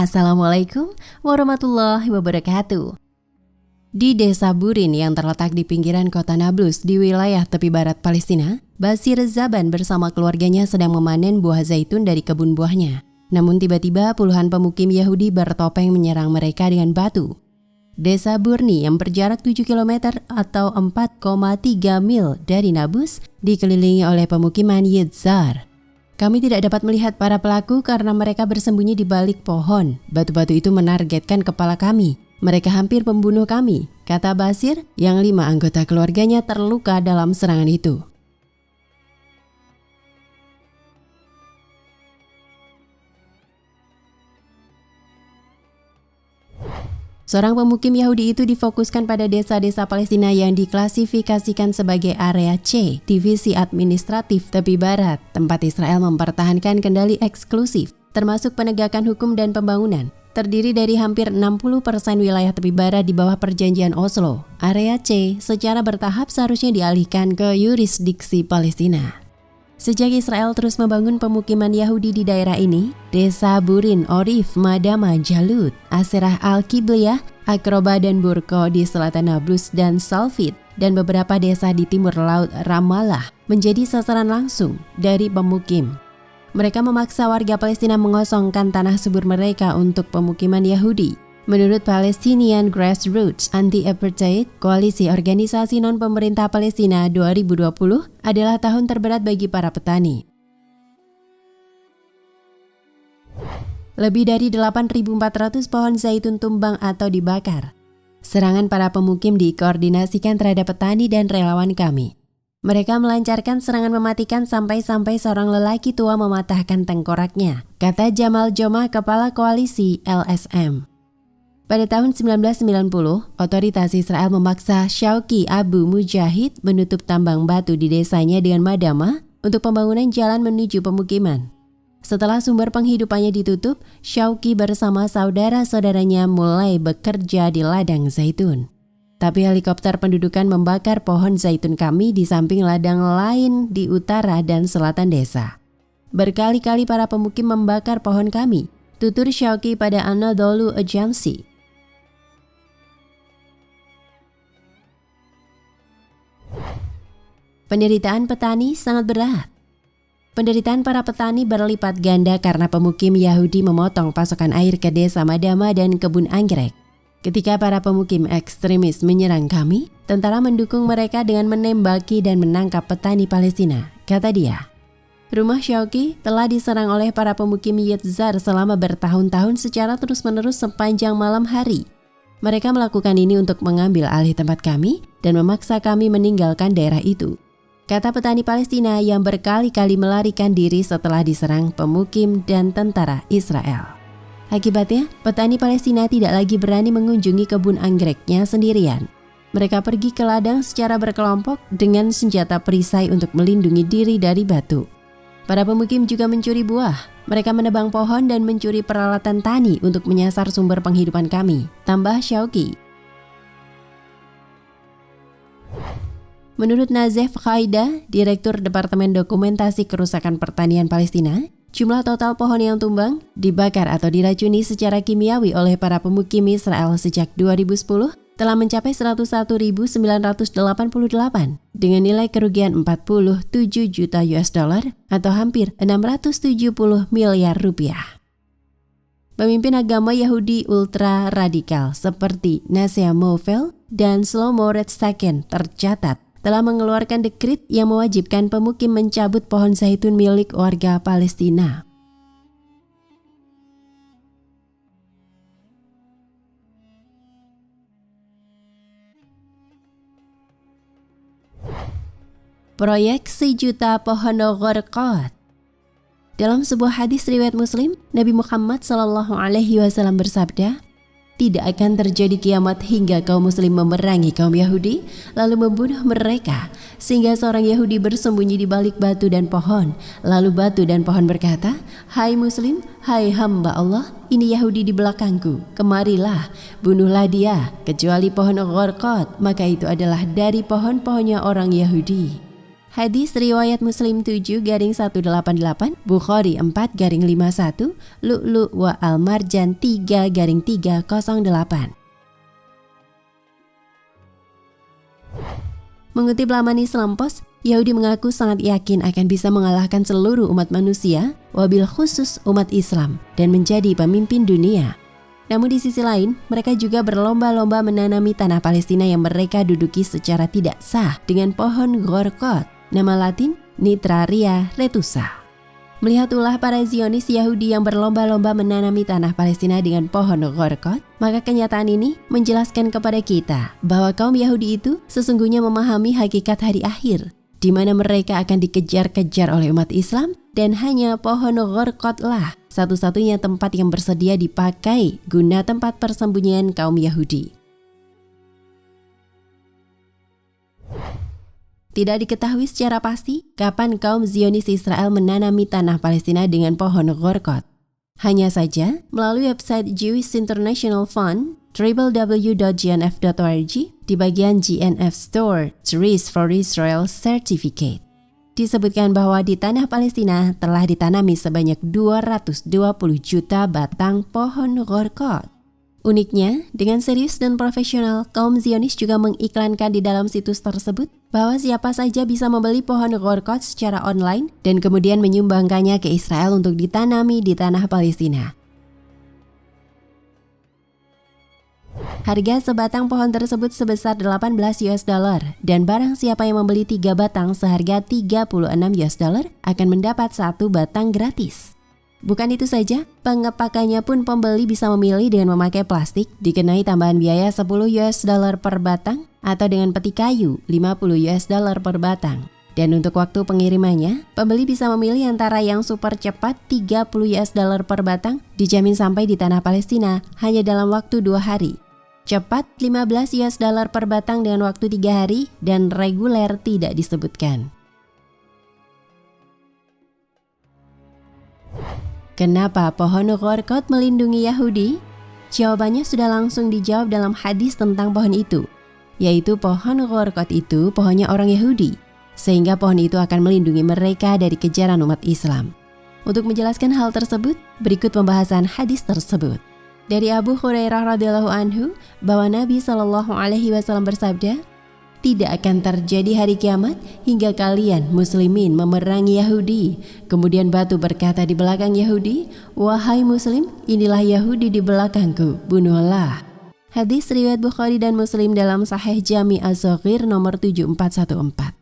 Assalamualaikum warahmatullahi wabarakatuh. Di desa Burin yang terletak di pinggiran kota Nablus di wilayah tepi barat Palestina, Basir Zaban bersama keluarganya sedang memanen buah zaitun dari kebun buahnya. Namun tiba-tiba puluhan pemukim Yahudi bertopeng menyerang mereka dengan batu. Desa Burni yang berjarak 7 km atau 4,3 mil dari Nablus dikelilingi oleh pemukiman Yitzhar. Kami tidak dapat melihat para pelaku karena mereka bersembunyi di balik pohon. Batu-batu itu menargetkan kepala kami. Mereka hampir membunuh kami, kata Basir yang 5 anggota keluarganya terluka dalam serangan itu. Seorang pemukim Yahudi itu difokuskan pada desa-desa Palestina yang diklasifikasikan sebagai area C, divisi administratif tepi barat, tempat Israel mempertahankan kendali eksklusif, termasuk penegakan hukum dan pembangunan. Terdiri dari hampir 60% wilayah tepi barat di bawah perjanjian Oslo. Area C secara bertahap seharusnya dialihkan ke yurisdiksi Palestina. Sejak Israel terus membangun pemukiman Yahudi di daerah ini, desa Burin, Orif, Madama, Jalut, Aserah Al-Kibliyah, Akroba dan Burko di selatan Nablus dan Salfit, dan beberapa desa di timur laut Ramallah menjadi sasaran langsung dari pemukim. Mereka memaksa warga Palestina mengosongkan tanah subur mereka untuk pemukiman Yahudi. Menurut Palestinian Grassroots Anti-Apartheid, Koalisi Organisasi Non-Pemerintah Palestina 2020 adalah tahun terberat bagi para petani. Lebih dari 8.400 pohon zaitun tumbang atau dibakar. Serangan para pemukim dikoordinasikan terhadap petani dan relawan kami. Mereka melancarkan serangan mematikan sampai-sampai seorang lelaki tua mematahkan tengkoraknya, kata Jamal Jomah, kepala koalisi LSM. Pada tahun 1990, otoritas Israel memaksa Shauki Abu Mujahid menutup tambang batu di desanya dengan Madama untuk pembangunan jalan menuju pemukiman. Setelah sumber penghidupannya ditutup, Shauki bersama saudara-saudaranya mulai bekerja di ladang zaitun. Tapi helikopter pendudukan membakar pohon zaitun kami di samping ladang lain di utara dan selatan desa. Berkali-kali para pemukim membakar pohon kami, tutur Shauki pada Anadolu Agency. Penderitaan petani sangat berat. Penderitaan para petani berlipat ganda karena pemukim Yahudi memotong pasokan air ke desa Madama dan kebun anggrek. Ketika para pemukim ekstremis menyerang kami, tentara mendukung mereka dengan menembaki dan menangkap petani Palestina, kata dia. Rumah Shauki telah diserang oleh para pemukim Yitzhar selama bertahun-tahun secara terus-menerus sepanjang malam hari. Mereka melakukan ini untuk mengambil alih tempat kami dan memaksa kami meninggalkan daerah itu, kata petani Palestina yang berkali-kali melarikan diri setelah diserang pemukim dan tentara Israel. Akibatnya, petani Palestina tidak lagi berani mengunjungi kebun anggreknya sendirian. Mereka pergi ke ladang secara berkelompok dengan senjata perisai untuk melindungi diri dari batu. Para pemukim juga mencuri buah. Mereka menebang pohon dan mencuri peralatan tani untuk menyasar sumber penghidupan kami, tambah Shauki. Menurut Nazef Khaida, Direktur Departemen Dokumentasi Kerusakan Pertanian Palestina, jumlah total pohon yang tumbang, dibakar atau diracuni secara kimiawi oleh para pemukim Israel sejak 2010 telah mencapai 101.988 dengan nilai kerugian 47 juta US dollar atau hampir 670 miliar rupiah. Pemimpin agama Yahudi ultra radikal seperti Nassim Moufel dan Shlomo Retztaken tercatat telah mengeluarkan dekrit yang mewajibkan pemukim mencabut pohon zaitun milik warga Palestina. Proyek 1 juta pohon gharqad. Dalam sebuah hadis riwayat Muslim, Nabi Muhammad SAW bersabda, "Tidak akan terjadi kiamat hingga kaum muslim memerangi kaum Yahudi, lalu membunuh mereka, sehingga seorang Yahudi bersembunyi di balik batu dan pohon. Lalu batu dan pohon berkata, 'Hai muslim, hai hamba Allah, ini Yahudi di belakangku, kemarilah, bunuhlah dia, kecuali pohon gharqad, maka itu adalah dari pohon-pohonnya orang Yahudi.'" Hadis riwayat Muslim 7-188, Bukhari 4-51, Lu'lu' wa al-Marjan 3-308. Mengutip laman Islam Post, Yahudi mengaku sangat yakin akan bisa mengalahkan seluruh umat manusia, wabil khusus umat Islam, dan menjadi pemimpin dunia. Namun di sisi lain, mereka juga berlomba-lomba menanami tanah Palestina yang mereka duduki secara tidak sah dengan pohon Gorkot, nama latin Nitraria retusa. Melihat ulah para Zionis Yahudi yang berlomba-lomba menanami tanah Palestina dengan pohon Gorkot, maka kenyataan ini menjelaskan kepada kita bahwa kaum Yahudi itu sesungguhnya memahami hakikat hari akhir, di mana mereka akan dikejar-kejar oleh umat Islam, dan hanya pohon Gorkot lah satu-satunya tempat yang bersedia dipakai guna tempat persembunyian kaum Yahudi. Tidak diketahui secara pasti kapan kaum Zionis Israel menanami tanah Palestina dengan pohon Gorkot. Hanya saja, melalui website Jewish International Fund, www.gnf.org, di bagian GNF Store, Trees for Israel Certificate, disebutkan bahwa di tanah Palestina telah ditanami sebanyak 220 juta batang pohon Gorkot. Uniknya, dengan serius dan profesional, kaum Zionis juga mengiklankan di dalam situs tersebut bahwa siapa saja bisa membeli pohon Gorkot secara online dan kemudian menyumbangkannya ke Israel untuk ditanami di tanah Palestina. Harga sebatang pohon tersebut sebesar $18 dan barang siapa yang membeli 3 batang seharga $36 akan mendapat 1 batang gratis. Bukan itu saja, pengepakannya pun pembeli bisa memilih dengan memakai plastik, dikenai tambahan biaya $10 per batang, atau dengan peti kayu $50 per batang. Dan untuk waktu pengirimannya, pembeli bisa memilih antara yang super cepat $30 per batang, dijamin sampai di tanah Palestina hanya dalam waktu 2 hari. Cepat $15 per batang dengan waktu 3 hari, dan reguler tidak disebutkan. Kenapa pohon Gorkot melindungi Yahudi? Jawabannya sudah langsung dijawab dalam hadis tentang pohon itu, yaitu pohon Gorkot itu pohonnya orang Yahudi, sehingga pohon itu akan melindungi mereka dari kejaran umat Islam. Untuk menjelaskan hal tersebut, berikut pembahasan hadis tersebut. Dari Abu Hurairah radhiyallahu anhu bahwa Nabi SAW bersabda, tidak akan terjadi hari kiamat hingga kalian muslimin memerangi Yahudi. Kemudian batu berkata di belakang Yahudi, wahai muslim, inilah Yahudi di belakangku, bunuhlah. Hadis riwayat Bukhari dan Muslim dalam Sahih Jami' Az-Zaghir nomor 7414.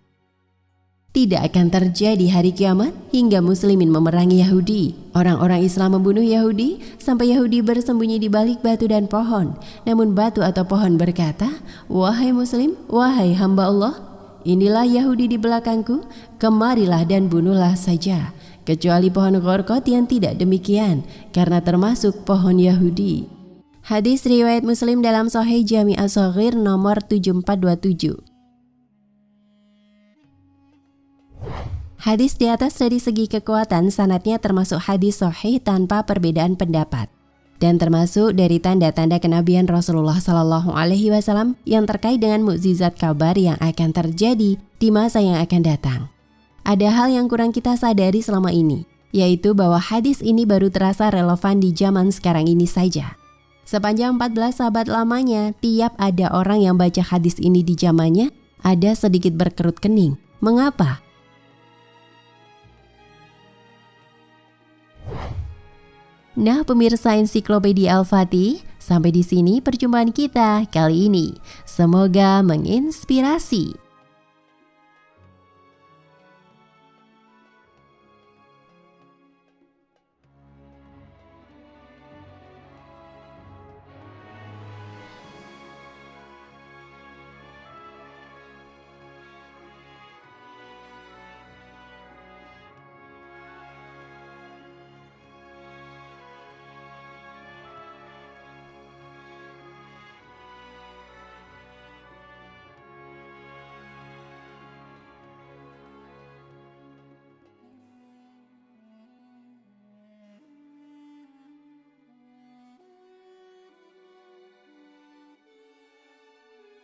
Tidak akan terjadi hari kiamat hingga muslimin memerangi Yahudi. Orang-orang Islam membunuh Yahudi sampai Yahudi bersembunyi di balik batu dan pohon. Namun batu atau pohon berkata, wahai muslim, wahai hamba Allah, inilah Yahudi di belakangku, kemarilah dan bunuhlah saja. Kecuali pohon Gorkot yang tidak demikian, karena termasuk pohon Yahudi. Hadis riwayat Muslim dalam Sahih Jami' Az-Zaghir nomor 7427. Hadis di atas dari segi kekuatan sanadnya termasuk hadis sahih tanpa perbedaan pendapat, dan termasuk dari tanda-tanda kenabian Rasulullah SAW yang terkait dengan mukjizat kabar yang akan terjadi di masa yang akan datang. Ada hal yang kurang kita sadari selama ini, yaitu bahwa hadis ini baru terasa relevan di zaman sekarang ini saja. Sepanjang 14 abad lamanya, tiap ada orang yang baca hadis ini di zamannya, ada sedikit berkerut kening. Mengapa? Nah, pemirsa Ensiklopedia Al-Fatih, sampai di sini perjumpaan kita kali ini. Semoga menginspirasi.